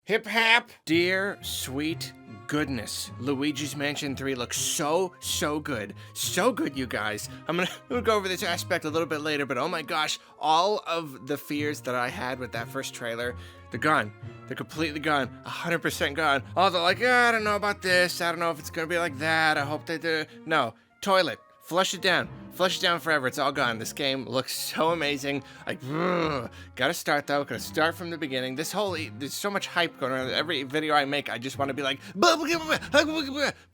Hip hop! Dear sweet goodness, Luigi's Mansion 3 looks so good. So good, you guys. I'm gonna go over this aspect a little bit later, but oh my gosh, all of the fears that I had with that first trailer, they're gone. They're completely gone. 100% gone. All the like, I don't know about this. I don't know if it's gonna be like that. I hope they do. No. Toilet. Flush it down. Flush it down forever. It's all gone. This game looks so amazing. Like, gotta start though. Gotta start from the beginning. There's so much hype going on. Every video I make, I just want to be like, but no.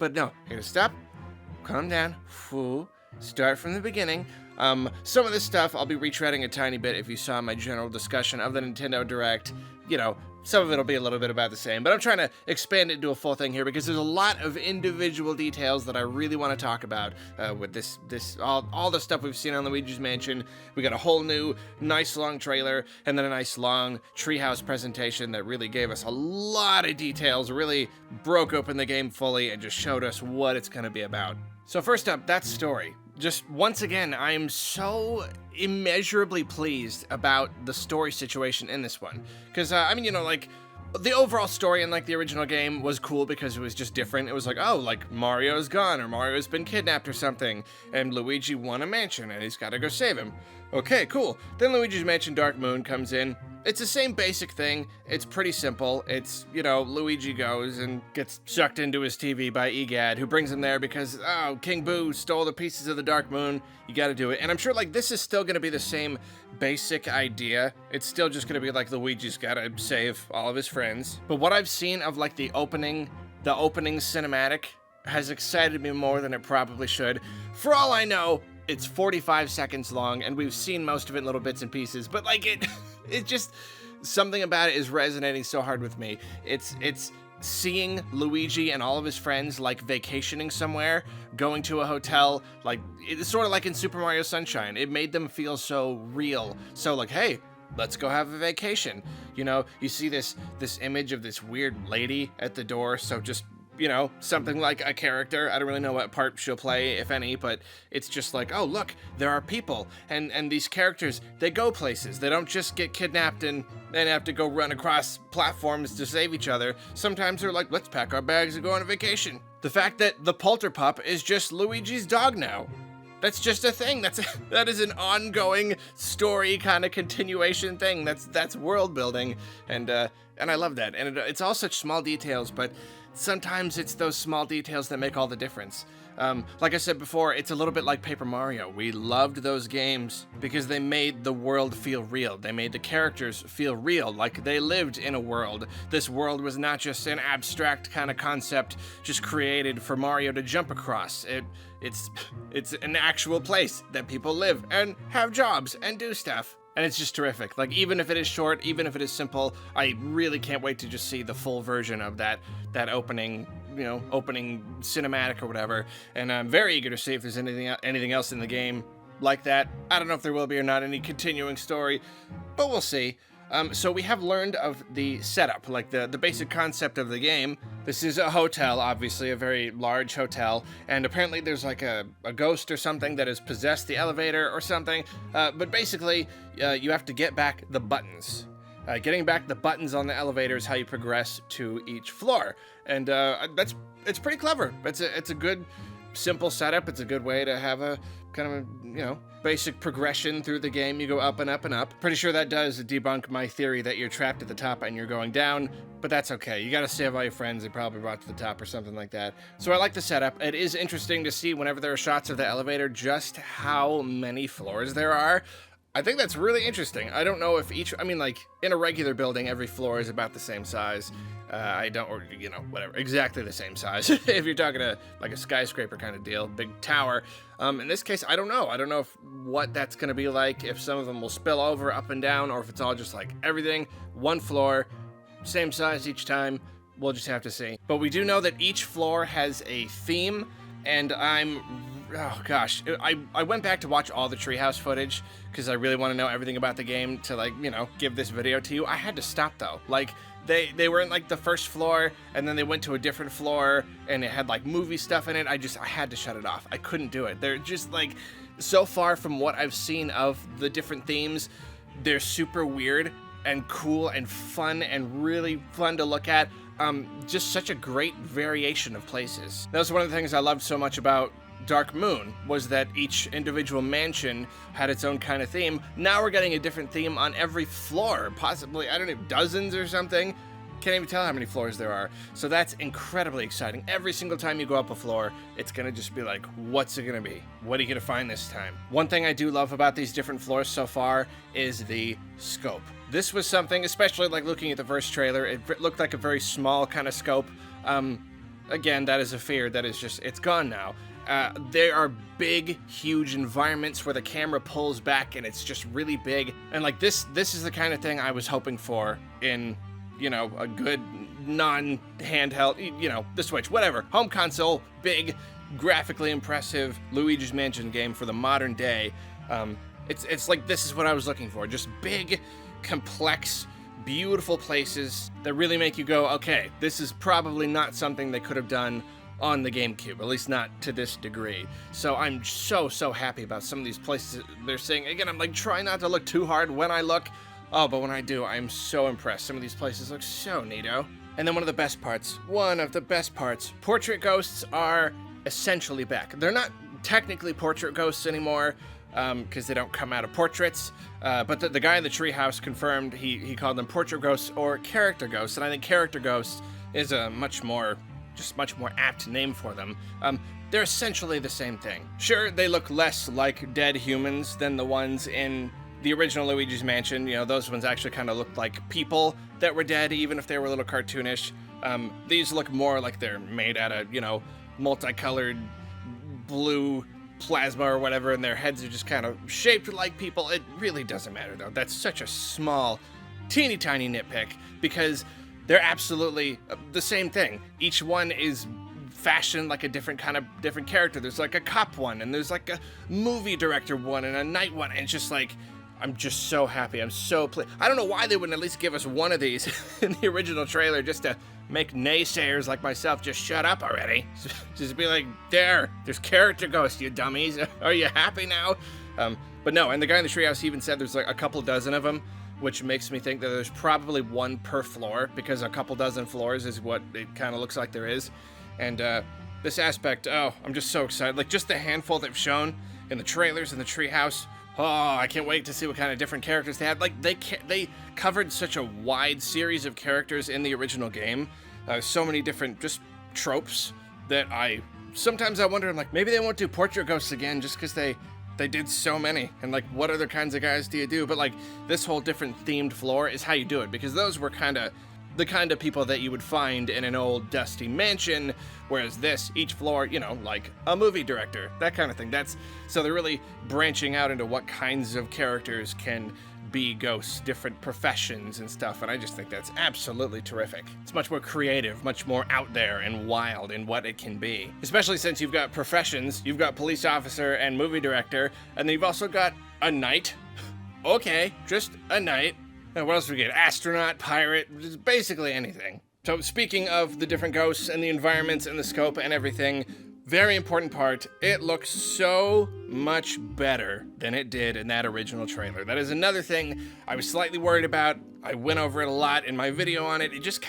You're gonna stop. Calm down. Start from the beginning. Some of this stuff I'll be retreading a tiny bit if you saw my general discussion of the Nintendo Direct. You know, some of it'll be a little bit about the same, but I'm trying to expand it into a full thing here because there's a lot of individual details that I really want to talk about with all the stuff we've seen on Luigi's Mansion. We got a whole new, nice long trailer, and then a nice long treehouse presentation that really gave us a lot of details, really broke open the game fully, and just showed us what it's going to be about. So first up, that story. Just once again, I am so immeasurably pleased about the story situation in this one. Because, I mean, you know, like, the overall story in, like, the original game was cool because it was just different. It was like, oh, like, Mario's gone, or Mario's been kidnapped or something, and Luigi won a mansion, and he's gotta go save him. Okay, cool. Then Luigi's Mansion Dark Moon comes in. It's the same basic thing. It's pretty simple. It's, you know, Luigi goes and gets sucked into his TV by Egad, who brings him there because, oh, King Boo stole the pieces of the Dark Moon. You gotta do it. And I'm sure, like, this is still gonna be the same basic idea. It's still just gonna be like Luigi's gotta save all of his friends. But what I've seen of, like, the opening cinematic has excited me more than it probably should. For all I know, it's 45 seconds long, and we've seen most of it in little bits and pieces, but, like, it just, something about it is resonating so hard with me. It's seeing Luigi and all of his friends, like, vacationing somewhere, going to a hotel, like, it's sort of like in Super Mario Sunshine. It made them feel so real. So, like, hey, let's go have a vacation. You know, you see this image of this weird lady at the door, so just, you know, something like a character. I don't really know what part she'll play, if any, but it's just like, oh, look, there are people, and these characters, they go places. They don't just get kidnapped and have to go run across platforms to save each other. Sometimes they're like, let's pack our bags and go on a vacation. The fact that the Polterpup is just Luigi's dog now. That's just a thing. That is an ongoing story kind of continuation thing. That's world building, and I love that. And it's all such small details, but sometimes it's those small details that make all the difference. Like I said before, it's a little bit like Paper Mario. We loved those games because they made the world feel real. They made the characters feel real, like they lived in a world. This world was not just an abstract kind of concept just created for Mario to jump across. It's an actual place that people live and have jobs and do stuff. And it's just terrific. Like, even if it is short, even if it is simple, I really can't wait to just see the full version of that opening, you know, opening cinematic or whatever. And I'm very eager to see if there's anything else in the game like that. I don't know if there will be or not, any continuing story, but we'll see. So we have learned of the setup, like the basic concept of the game. This is a hotel, obviously, a very large hotel, and apparently there's like a ghost or something that has possessed the elevator or something, but basically you have to get back the buttons. Getting back the buttons on the elevator is how you progress to each floor, and it's pretty clever. It's a good, simple setup. It's a good way to have a kind of a, you know, basic progression through the game. You go up and up and up. Pretty sure that does debunk my theory that you're trapped at the top and you're going down, but that's okay. You gotta save all your friends. They probably brought to the top or something like that. So I like the setup. It is interesting to see whenever there are shots of the elevator just how many floors there are. I think that's really interesting. I don't know if like, in a regular building, every floor is about the same size. Or, you know, whatever, exactly the same size. If you're talking like a skyscraper kind of deal, big tower. In this case, I don't know. I don't know what that's gonna be like, if some of them will spill over up and down, or if it's all just like everything, one floor, same size each time. We'll just have to see. But we do know that each floor has a theme, and oh gosh, I went back to watch all the treehouse footage because I really want to know everything about the game to, like, you know, give this video to you. I had to stop though. Like, they were in like the first floor, and then they went to a different floor, and it had like movie stuff in it. I had to shut it off. I couldn't do it. They're just like so far from what I've seen of the different themes. They're super weird. and cool and fun and really fun to look at. Just such a great variation of places. That was one of the things I loved so much about Dark Moon, was that each individual mansion had its own kind of theme. Now we're getting a different theme on every floor, possibly, I don't know, dozens or something. Can't even tell how many floors there are. So that's incredibly exciting. Every single time you go up a floor, it's gonna just be like, what's it gonna be? What are you gonna find this time? One thing I do love about these different floors so far is the scope. This was something, especially like looking at the first trailer, it looked like a very small kind of scope. Again, that is a fear that is just, it's gone now. There are big, huge environments where the camera pulls back and it's just really big. And like this is the kind of thing I was hoping for in, you know, a good non-handheld, you know, the Switch, whatever. Home console, big, graphically impressive Luigi's Mansion game for the modern day. It's like, this is what I was looking for. Just big, complex, beautiful places that really make you go, okay, this is probably not something they could have done on the GameCube, at least not to this degree. So I'm so happy about some of these places they're saying. Again, I'm like, trying not to look too hard when I look. Oh, but when I do, I'm so impressed. Some of these places look so neato. And then one of the best parts, portrait ghosts are essentially back. They're not technically portrait ghosts anymore, because they don't come out of portraits, but the guy in the treehouse confirmed he called them portrait ghosts or character ghosts, and I think character ghosts is a much more apt name for them. They're essentially the same thing. Sure, they look less like dead humans than the ones in the original Luigi's Mansion. You know, those ones actually kind of looked like people that were dead, even if they were a little cartoonish. These look more like they're made out of, you know, multicolored blue plasma or whatever, and their heads are just kind of shaped like people. It really doesn't matter, though. That's such a small, teeny tiny nitpick, because they're absolutely the same thing. Each one is fashioned like a different character. There's like a cop one, and there's like a movie director one, and a knight one, and it's just like, I'm just so happy. I'm so pleased. I don't know why they wouldn't at least give us one of these in the original trailer, just to make naysayers like myself just shut up already. Just be like, there's character ghosts, you dummies. Are you happy now? But no, and the guy in the treehouse even said there's like a couple dozen of them, which makes me think that there's probably one per floor, because a couple dozen floors is what it kind of looks like there is. And this aspect, oh, I'm just so excited. Like, just the handful they've shown in the trailers in the treehouse. Oh, I can't wait to see what kind of different characters they had. Like, they covered such a wide series of characters in the original game. So many different just tropes that sometimes I wonder, I'm like, maybe they won't do portrait ghosts again just because they did so many. And like, what other kinds of guys do you do? But like, this whole different themed floor is how you do it, because those were kind of the kind of people that you would find in an old dusty mansion, whereas this, each floor, you know, like a movie director, that kind of thing. So they're really branching out into what kinds of characters can be ghosts, different professions and stuff, and I just think that's absolutely terrific. It's much more creative, much more out there and wild in what it can be. Especially since you've got professions, you've got police officer and movie director, and then you've also got a knight. Okay, just a knight. And what else do we get? Astronaut, pirate, just basically anything. So speaking of the different ghosts and the environments and the scope and everything, very important part, it looks so much better than it did in that original trailer. That is another thing I was slightly worried about. I went over it a lot in my video on it. It just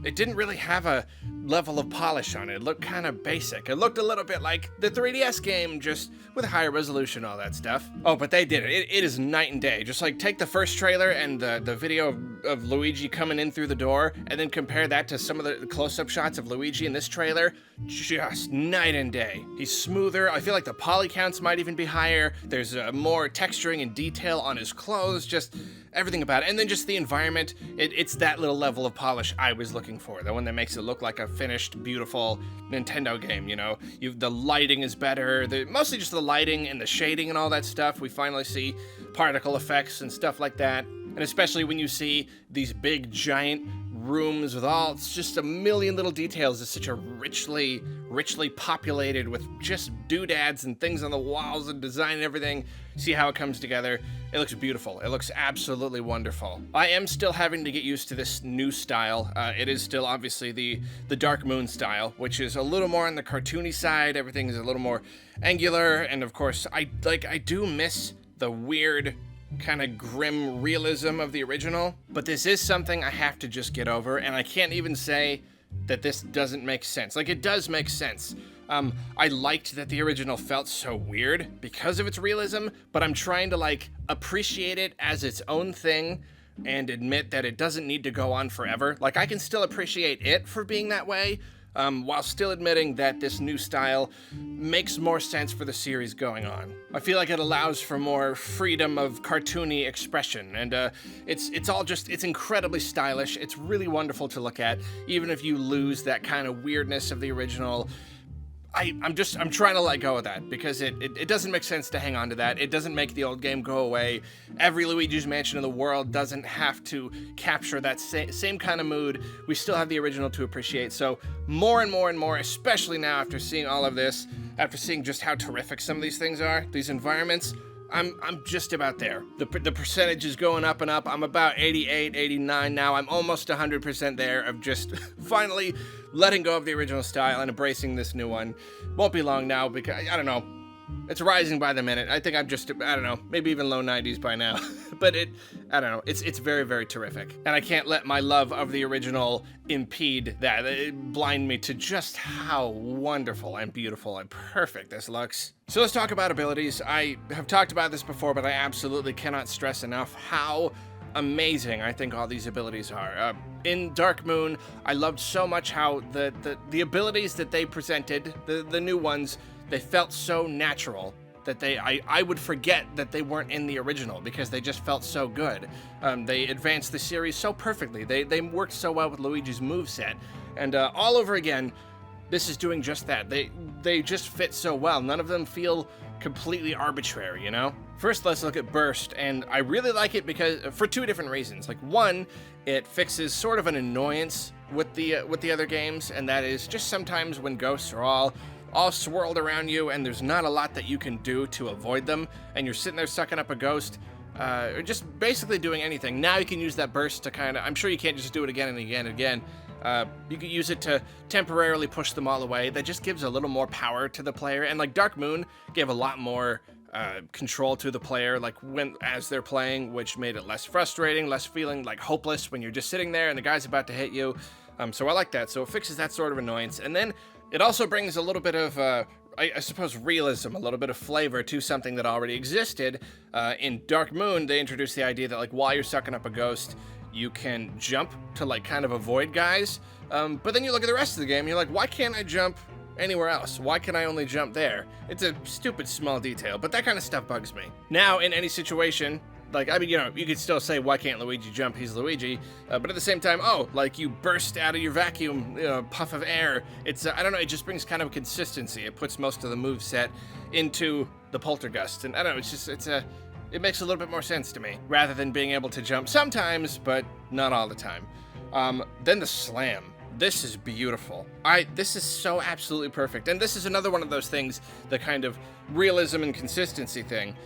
it didn't really have a level of polish on it. It looked kind of basic. It looked a little bit like the 3DS game, just with higher resolution, all that stuff. Oh, but they did it. It is night and day. Just like take the first trailer and the video of Luigi coming in through the door, and then compare that to some of the close-up shots of Luigi in this trailer. Just night and day. He's smoother. I feel like the poly counts might even be higher. There's more texturing and detail on his clothes. Just everything about it. And then just the environment. It's that little level of polish I was looking for. The one that makes it look like a finished, beautiful Nintendo game, you know? The lighting is better. Mostly just the lighting and the shading and all that stuff. We finally see particle effects and stuff like that. And especially when you see these big, giant rooms with it's just a million little details. It's such a richly populated with just doodads and things on the walls and design and everything. See how it comes together. It looks beautiful. It looks absolutely wonderful. I am still having to get used to this new style. It is still obviously the Dark Moon style, which is a little more on the cartoony side. Everything is a little more angular, and of course, I do miss the weird kind of grim realism of the original, but this is something I have to just get over, and I can't even say that this doesn't make sense. Like, it does make sense. I liked that the original felt so weird because of its realism, but I'm trying to, like, appreciate it as its own thing and admit that it doesn't need to go on forever. Like, I can still appreciate it for being that way, while still admitting that this new style makes more sense for the series going on. I feel like it allows for more freedom of cartoony expression, and it's incredibly stylish. It's really wonderful to look at, even if you lose that kind of weirdness of the original. I'm trying to let go of that, because it doesn't make sense to hang on to that. It doesn't make the old game go away. Every Luigi's Mansion in the world doesn't have to capture that same kind of mood. We still have the original to appreciate. So more and more and more, especially now after seeing all of this, after seeing just how terrific some of these things are, these environments, I'm just about there. The percentage is going up and up. I'm about 88, 89 now. I'm almost 100% there of just finally letting go of the original style and embracing this new one. Won't be long now, because, I don't know, it's rising by the minute. I think I'm just, I don't know, maybe even low 90s by now. But I don't know, it's very, very terrific. And I can't let my love of the original impede that. It blind me to just how wonderful and beautiful and perfect this looks. So let's talk about abilities. I have talked about this before, but I absolutely cannot stress enough how amazing I think all these abilities are. In Dark Moon, I loved so much how the abilities that they presented, the new ones, they felt so natural that I would forget that they weren't in the original, because they just felt so good. They advanced the series so perfectly. They worked so well with Luigi's moveset. And all over again, this is doing just that. They just fit so well. None of them feel completely arbitrary, you know? First, let's look at Burst, and I really like it because for two different reasons. Like, one, it fixes sort of an annoyance with the other games, and that is just sometimes when ghosts are all swirled around you and there's not a lot that you can do to avoid them, and you're sitting there sucking up a ghost, or just basically doing anything. Now you can use that burst to kind of, I'm sure you can't just do it again and again and again. You can use it to temporarily push them all away. That just gives a little more power to the player. And like Dark Moon gave a lot more control to the player, like as they're playing, which made it less frustrating, less feeling like hopeless when you're just sitting there and the guy's about to hit you. So I like that. So it fixes that sort of annoyance. And then it also brings a little bit of, I suppose, realism, a little bit of flavor to something that already existed. In Dark Moon, they introduced the idea that like while you're sucking up a ghost, you can jump to like kind of avoid guys. But then you look at the rest of the game and you're like, why can't I jump anywhere else? Why can I only jump there? It's a stupid small detail, but that kind of stuff bugs me. Now, in any situation, like, I mean, you know, you could still say, why can't Luigi jump? He's Luigi. But at the same time, oh, like you burst out of your vacuum, you know, puff of air. It's, I don't know, it just brings kind of consistency. It puts most of the moveset into the poltergust. And I don't know, it's just, it makes a little bit more sense to me, rather than being able to jump sometimes, but not all the time. Then the slam. This is beautiful. This is so absolutely perfect. And this is another one of those things, the kind of realism and consistency thing.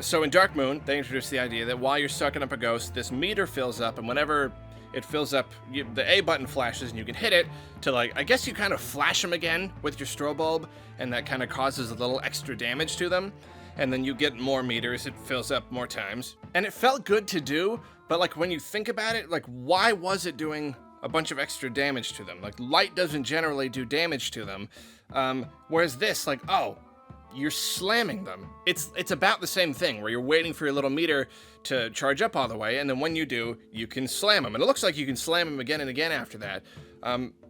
So in Dark Moon, they introduced the idea that while you're sucking up a ghost, this meter fills up, and whenever it fills up, the A button flashes, and you can hit it to, like, I guess you kind of flash them again with your strobe bulb, and that kind of causes a little extra damage to them. And then you get more meters, it fills up more times. And it felt good to do, but like when you think about it, like why was it doing a bunch of extra damage to them? Like light doesn't generally do damage to them. Whereas this, like, oh, you're slamming them. It's about the same thing, where you're waiting for your little meter to charge up all the way, and then when you do, you can slam them. And it looks like you can slam them again and again after that.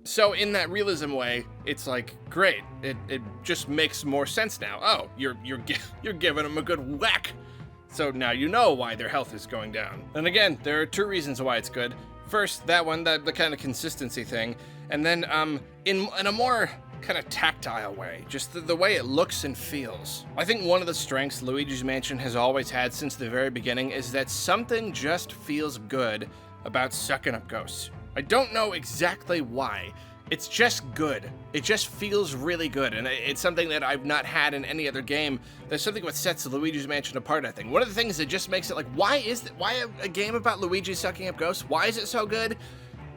So in that realism way, it's like, great. It just makes more sense now. Oh, you're giving them a good whack. So now you know why their health is going down. And again, there are two reasons why it's good. First, that one, the kind of consistency thing. And then in a more kind of tactile way, just the way it looks and feels. I think one of the strengths Luigi's Mansion has always had since the very beginning is that something just feels good about sucking up ghosts. I don't know exactly why. It's just good. It just feels really good, and it's something that I've not had in any other game. There's something what sets Luigi's Mansion apart, I think. One of the things that just makes it like, why a game about Luigi sucking up ghosts? Why is it so good?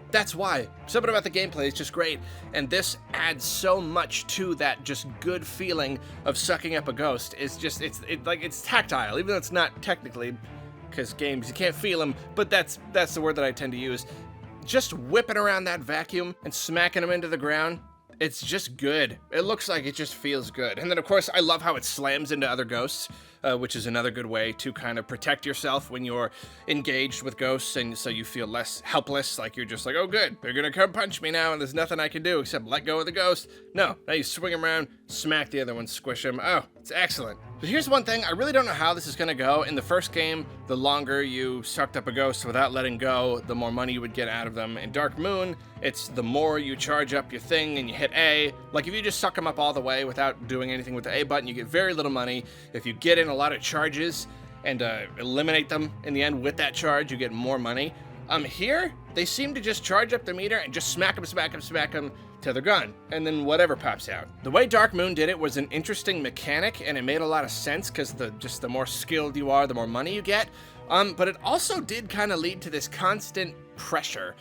That's why. Something about the gameplay is just great, and this adds so much to that just good feeling of sucking up a ghost. It's just, it's tactile, even though it's not technically because games, you can't feel them, but that's the word that I tend to use. Just whipping around that vacuum and smacking them into the ground, it's just good. It looks like it just feels good. And then, of course, I love how it slams into other ghosts, which is another good way to kind of protect yourself when you're engaged with ghosts, and so you feel less helpless, like you're just like, oh good, they're gonna come punch me now and there's nothing I can do except let go of the ghost. No, now you swing them around, smack the other one, squish them. Oh, it's excellent. But here's one thing, I really don't know how this is gonna go. In the first game, the longer you sucked up a ghost without letting go, the more money you would get out of them. In Dark Moon, it's the more you charge up your thing and you hit A. Like if you just suck them up all the way without doing anything with the A button, you get very little money. If you get in a lot of charges and eliminate them in the end with that charge, you get more money. Here, they seem to just charge up the meter and just smack them till they're gone, and then whatever pops out. The way Dark Moon did it was an interesting mechanic, and it made a lot of sense, because the more skilled you are, the more money you get. But it also did kind of lead to this constant pressure,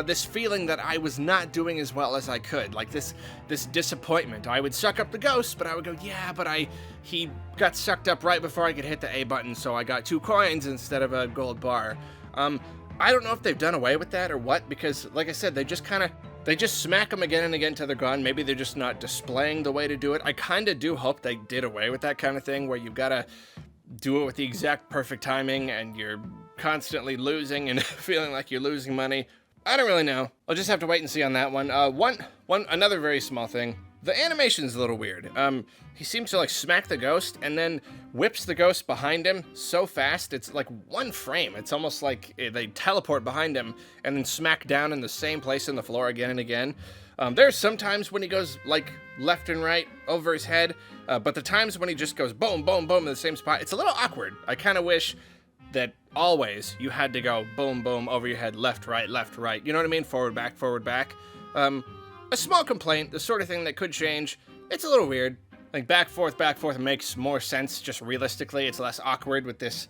this feeling that I was not doing as well as I could, like this disappointment. I would suck up the ghost, but I would go, yeah, but he got sucked up right before I could hit the A button, so I got 2 coins instead of a gold bar. I don't know if they've done away with that or what, because like I said, they just smack them again and again till they're gone. Maybe they're just not displaying the way to do it. I kind of do hope they did away with that kind of thing, where you've got to do it with the exact perfect timing and you're constantly losing and feeling like you're losing money. I don't really know. I'll just have to wait and see on that one. Another very small thing. The animation's a little weird. He seems to like smack the ghost and then whips the ghost behind him so fast. It's like 1 frame. It's almost like they teleport behind him and then smack down in the same place on the floor again and again. There's some times when he goes like left and right over his head, but the times when he just goes boom, boom, boom in the same spot, it's a little awkward. I kind of wish that always you had to go boom, boom over your head, left, right, left, right. You know what I mean? Forward, back, forward, back. A small complaint, the sort of thing that could change. It's a little weird. Like back, forth makes more sense just realistically. It's less awkward with this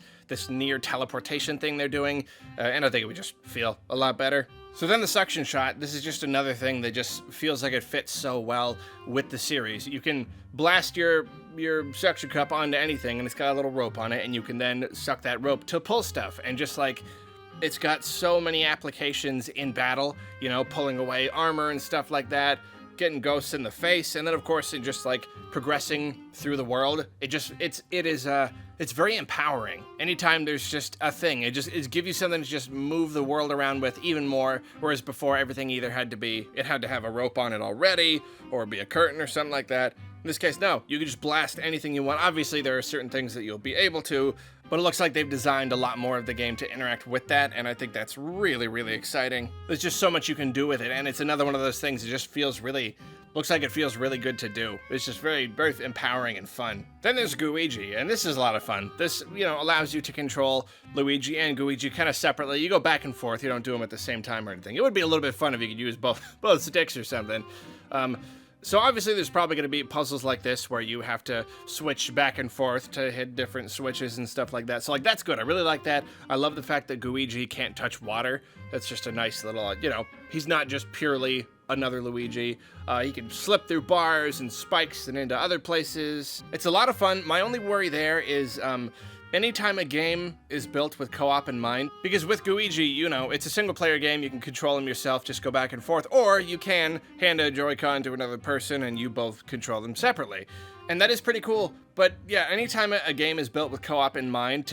near teleportation thing they're doing, and I think it would just feel a lot better. So then the suction shot, this is just another thing that just feels like it fits so well with the series. You can blast your suction cup onto anything, and it's got a little rope on it, and you can then suck that rope to pull stuff, and just like, it's got so many applications in battle, you know, pulling away armor and stuff like that, getting ghosts in the face, and then of course in just like progressing through the world. It's very empowering. Anytime there's just a thing, it gives you something to just move the world around with even more, whereas before everything either had to have a rope on it already, or be a curtain or something like that. In this case, no, you can just blast anything you want. Obviously there are certain things that you'll be able to, but it looks like they've designed a lot more of the game to interact with that, and I think that's really, really exciting. There's just so much you can do with it, and it's another one of those things that just looks like it feels really good to do. It's just very, very empowering and fun. Then there's Gooigi, and this is a lot of fun. This, allows you to control Luigi and Gooigi kind of separately. You go back and forth, you don't do them at the same time or anything. It would be a little bit fun if you could use both sticks or something. So obviously there's probably going to be puzzles like this where you have to switch back and forth to hit different switches and stuff like that. So like that's good. I really like that. I love the fact that Gooigi can't touch water. That's just a nice little, he's not just purely another Luigi. He can slip through bars and spikes and into other places. It's a lot of fun. My only worry there is anytime a game is built with co-op in mind, because with Gooigi, it's a single player game, you can control him yourself, just go back and forth, or you can hand a Joy-Con to another person and you both control them separately. And that is pretty cool, but yeah, anytime a game is built with co-op in mind,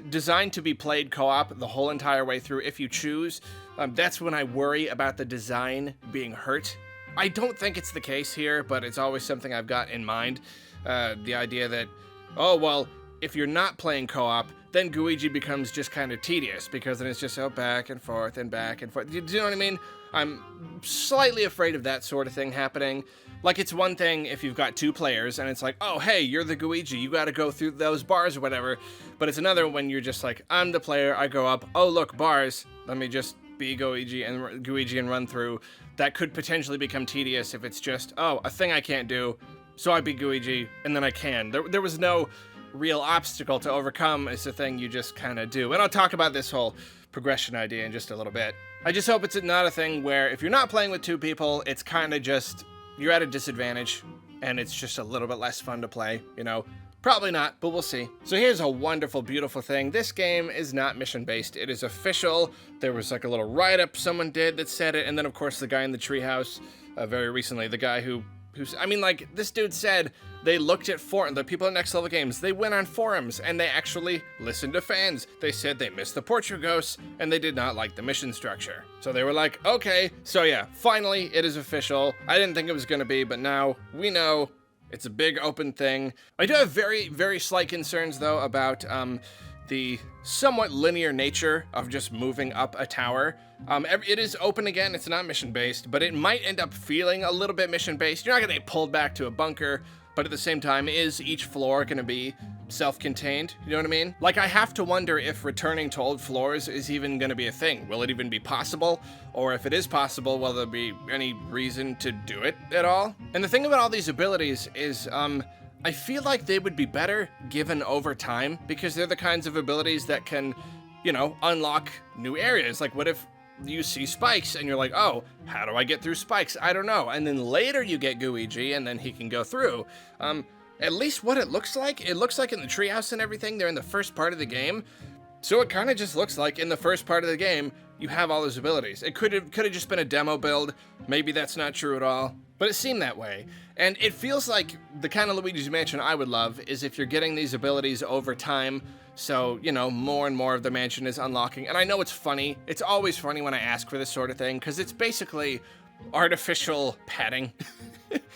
designed to be played co-op the whole entire way through if you choose, that's when I worry about the design being hurt. I don't think it's the case here, but it's always something I've got in mind. The idea that, oh, well, if you're not playing co-op, then Gooigi becomes just kind of tedious, because then it's just back and forth and back and forth. Do you know what I mean? I'm slightly afraid of that sort of thing happening. Like, it's one thing if you've got 2 players and it's like, oh, hey, you're the Gooigi, you gotta go through those bars or whatever. But it's another when you're just like, I'm the player, I go up, oh, look, bars, let me just be Gooigi and run through. That could potentially become tedious if it's just, oh, a thing I can't do, so I be Gooigi, and then I can. There was no real obstacle to overcome. It's a thing you just kind of do. And I'll talk about this whole progression idea in just a little bit. I just hope it's not a thing where if you're not playing with 2 people, it's kind of just, you're at a disadvantage, and it's just a little bit less fun to play, Probably not, but we'll see. So here's a wonderful, beautiful thing. This game is not mission-based. It is official. There was like a little write-up someone did that said it, and then of course the guy in the treehouse very recently, the guy who's, I mean, like, this dude said they looked at the people at Next Level Games, they went on forums, and they actually listened to fans. They said they missed the portrait ghosts, and they did not like the mission structure. So they were like, okay, so yeah, finally it is official. I didn't think it was gonna be, but now we know. It's a big open thing. I do have very, very slight concerns, though, about the somewhat linear nature of just moving up a tower. It is open again, it's not mission-based, but it might end up feeling a little bit mission-based. You're not gonna get pulled back to a bunker, but at the same time, is each floor gonna be self-contained? You know what I mean? Like, I have to wonder if returning to old floors is even gonna be a thing. Will it even be possible? Or if it is possible, will there be any reason to do it at all? And the thing about all these abilities is, I feel like they would be better given over time, because they're the kinds of abilities that can, you know, unlock new areas. Like, what if you see spikes and you're like, oh, how do I get through spikes? I don't know. And then later you get Gooigi and then he can go through. At least what it looks like in the treehouse and everything, they're in the first part of the game. So it kind of just looks like in the first part of the game, you have all those abilities. It could have just been a demo build. Maybe that's not true at all, but it seemed that way. And it feels like the kind of Luigi's Mansion I would love is if you're getting these abilities over time. So, you know, more and more of the mansion is unlocking. And I know it's funny. It's always funny when I ask for this sort of thing, because it's basically artificial padding.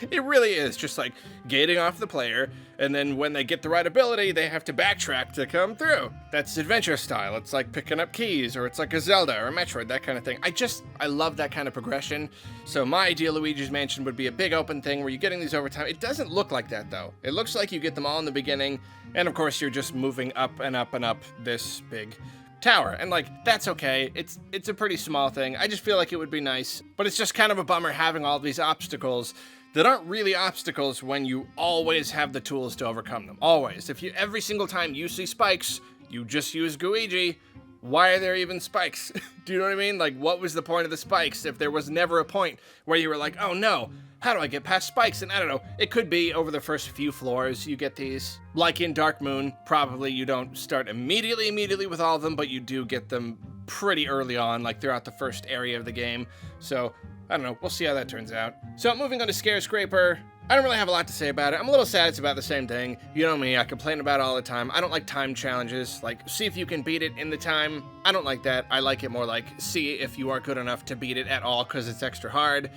It really is just like gating off the player, and then when they get the right ability, they have to backtrack to come through. That's adventure style. It's like picking up keys, or it's like a Zelda or a Metroid, that kind of thing. I love that kind of progression. So my ideal Luigi's Mansion would be a big open thing where you're getting these over time. It doesn't look like that, though. It looks like you get them all in the beginning, and of course you're just moving up and up and up this big tower, and like, that's okay. It's a pretty small thing. I just feel like it would be nice, but it's just kind of a bummer having all these obstacles that aren't really obstacles when you always have the tools to overcome them. Always. If you, every single time you see spikes, you just use Gooigi. Why are there even spikes? Do you know what I mean? Like, what was the point of the spikes if there was never a point where you were like, oh no, how do I get past spikes? And I don't know, it could be over the first few floors you get these. Like in Dark Moon, probably you don't start immediately with all of them, but you do get them pretty early on, like throughout the first area of the game. So, I don't know, we'll see how that turns out. So, moving on to ScareScraper. I don't really have a lot to say about it. I'm a little sad it's about the same thing. You know me, I complain about it all the time. I don't like time challenges, like, see if you can beat it in the time. I don't like that. I like it more like, see if you are good enough to beat it at all, because it's extra hard.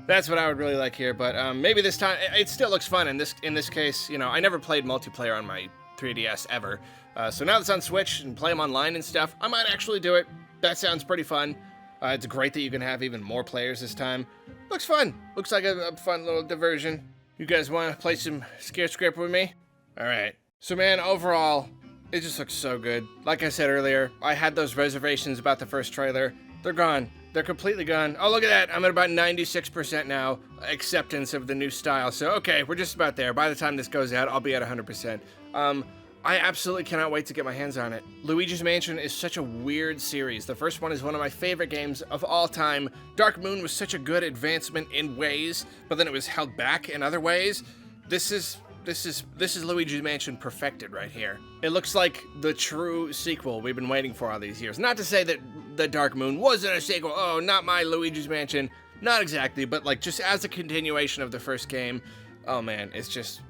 That's what I would really like here, but maybe this time, it still looks fun in this case. You know, I never played multiplayer on my 3DS ever. So now that it's on Switch and play them online and stuff, I might actually do it. That sounds pretty fun. It's great that you can have even more players this time. Looks fun. Looks like a fun little diversion. You guys want to play some ScareScraper with me? Alright. So man, overall, it just looks so good. Like I said earlier, I had those reservations about the first trailer. They're gone. They're completely gone. Oh, look at that. I'm at about 96% now. Acceptance of the new style. So, okay, we're just about there. By the time this goes out, I'll be at 100%. I absolutely cannot wait to get my hands on it. Luigi's Mansion is such a weird series. The first one is one of my favorite games of all time. Dark Moon was such a good advancement in ways, but then it was held back in other ways. This is Luigi's Mansion perfected right here. It looks like the true sequel we've been waiting for all these years. Not to say that the Dark Moon wasn't a sequel. Oh, not my Luigi's Mansion. Not exactly, but like just as a continuation of the first game. Oh man, it just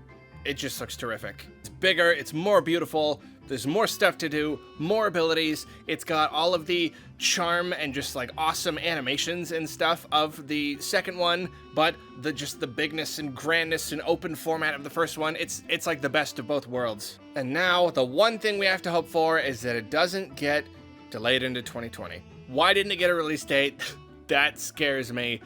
looks terrific. It's bigger, it's more beautiful, there's more stuff to do, more abilities. It's got all of the charm and just like awesome animations and stuff of the second one, but just the bigness and grandness and open format of the first one. It's like the best of both worlds. And now the one thing we have to hope for is that it doesn't get delayed into 2020. Why didn't it get a release date? That scares me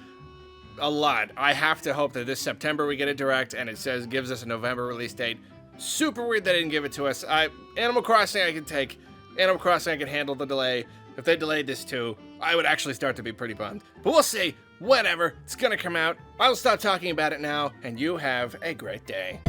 a lot. I have to hope that this September we get a direct and it gives us a November release date. Super weird they didn't give it to us. Animal Crossing I can take. Animal Crossing I can handle the delay. If they delayed this too, I would actually start to be pretty bummed. But we'll see. Whatever. It's gonna come out. I will stop talking about it now, and you have a great day.